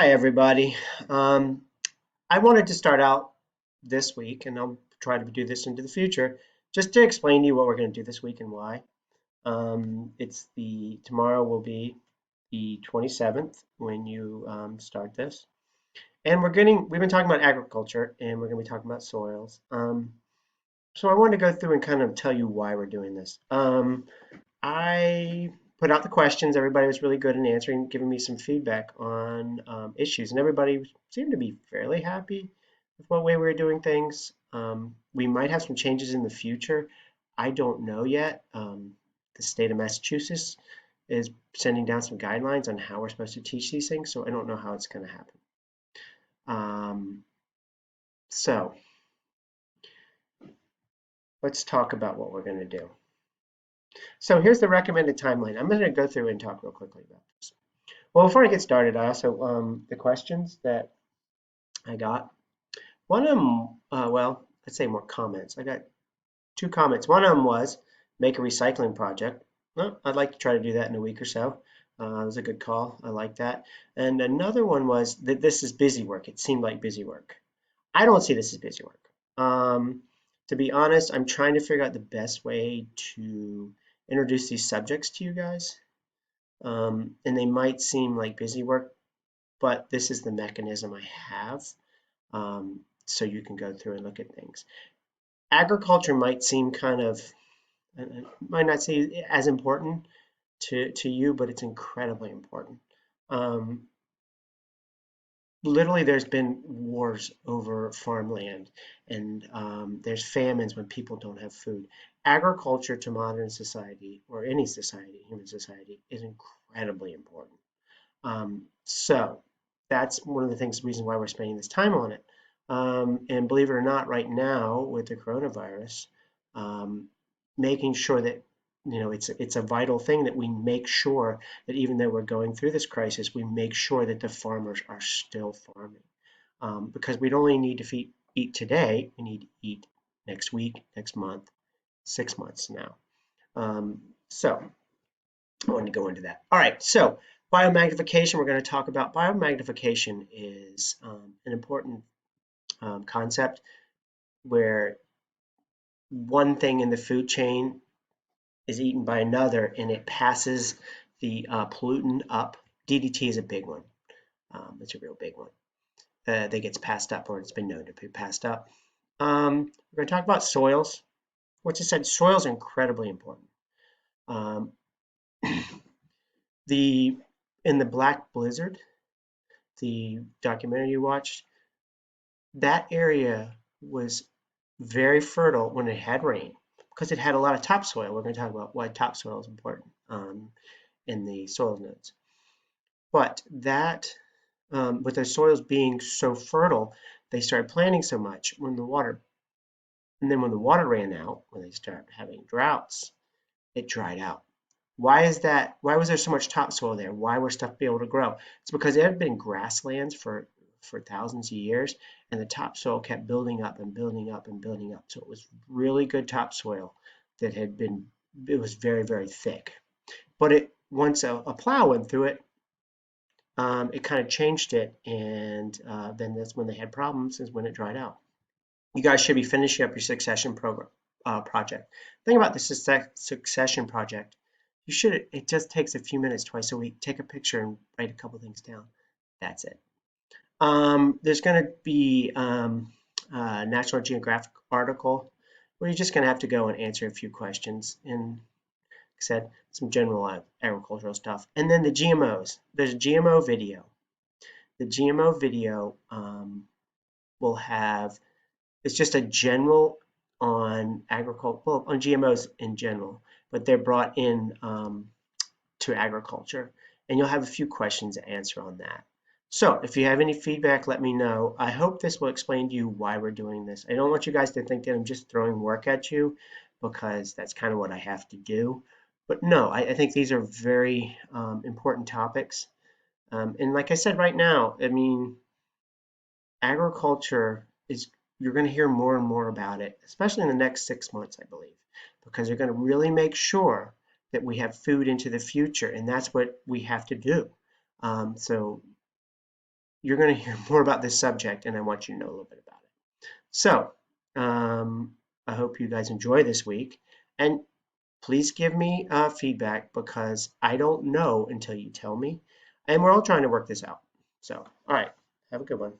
Hi, everybody. Um, I wanted to start out this week, and I'll try to do this into the future, just to explain to you what we're going to do this week and why. Tomorrow will be the 27th when you start this, and we've been talking about agriculture, and we're going to be talking about soils. So I wanted to go through and kind of tell you why we're doing this. I put out the questions. Everybody was really good in answering, giving me some feedback on issues, and everybody seemed to be fairly happy with what way we were doing things. We might have some changes in the future. I don't know yet. The state of Massachusetts is sending down some guidelines on how we're supposed to teach these things, so I don't know how it's going to happen. So let's talk about what we're going to do. So here's the recommended timeline. I'm going to go through and talk real quickly about this. Well, before I get started, I also, the questions that I got, one of them, well, let's say more comments. I got two comments. One of them was make a recycling project. Well, I'd like to try to do that in a week or so. It was a good call. I like that. And another one was that this is busy work. It seemed like busy work. I don't see this as busy work. To be honest, I'm trying to figure out the best way to introduce these subjects to you guys. And they might seem like busy work, but this is the mechanism I have. So you can go through and look at things. Agriculture might seem kind of, might not seem as important to you, but it's incredibly important. Literally, there's been wars over farmland, and there's famines when people don't have food. Agriculture to modern society, or any society, human society, is incredibly important. So that's one of the reasons why we're spending this time on it. And believe it or not, right now with the coronavirus, um, making sure that it's a vital thing that we make sure that even though we're going through this crisis, we make sure that the farmers are still farming, because we don't only need to eat today, we need to eat next week, next month, 6 months now. So I wanted to go into that. All right, so biomagnification, we're going to talk about biomagnification is an important concept where one thing in the food chain is eaten by another and it passes the pollutant up. DDT is a big one. It's a real big one that gets passed up, or it's been known to be passed up. We're going to talk about soils. What you said, soils are incredibly important. Um, in the Black Blizzard, the documentary you watched, that area was very fertile when it had rain because it had a lot of topsoil. We're going to talk about why topsoil is important in the soil nodes. But with the soils being so fertile, they started planting so much and then when the water ran out, when they started having droughts, it dried out. Why is that? Why was there so much topsoil there? Why were stuff be able to grow? It's because there had been grasslands for thousands of years, and the topsoil kept building up and building up and building up. So it was really good topsoil that it was very, very thick. But once a plow went through it, it kind of changed it, and then that's when they had problems, is when it dried out. You guys should be finishing up your succession project. Think about the succession project. It just takes a few minutes twice a week. Take a picture and write a couple things down. That's it. There's going to be a National Geographic article where you're just going to have to go and answer a few questions and, like I said, some general agricultural stuff. And then the GMOs. There's a GMO video. The GMO video will have, it's just a general on agriculture, well, on GMOs in general, but they're brought in to agriculture, and you'll have a few questions to answer on that. So if you have any feedback, let me know. I hope this will explain to you why we're doing this. I don't want you guys to think that I'm just throwing work at you, because that's kind of what I have to do. But no, I think these are very important topics. And like I said, right now, I mean, agriculture you're going to hear more and more about it, especially in the next 6 months, I believe, because they're going to really make sure that we have food into the future, and that's what we have to do. So you're going to hear more about this subject, and I want you to know a little bit about it. So, I hope you guys enjoy this week, and please give me feedback because I don't know until you tell me, and we're all trying to work this out. So, all right, have a good one.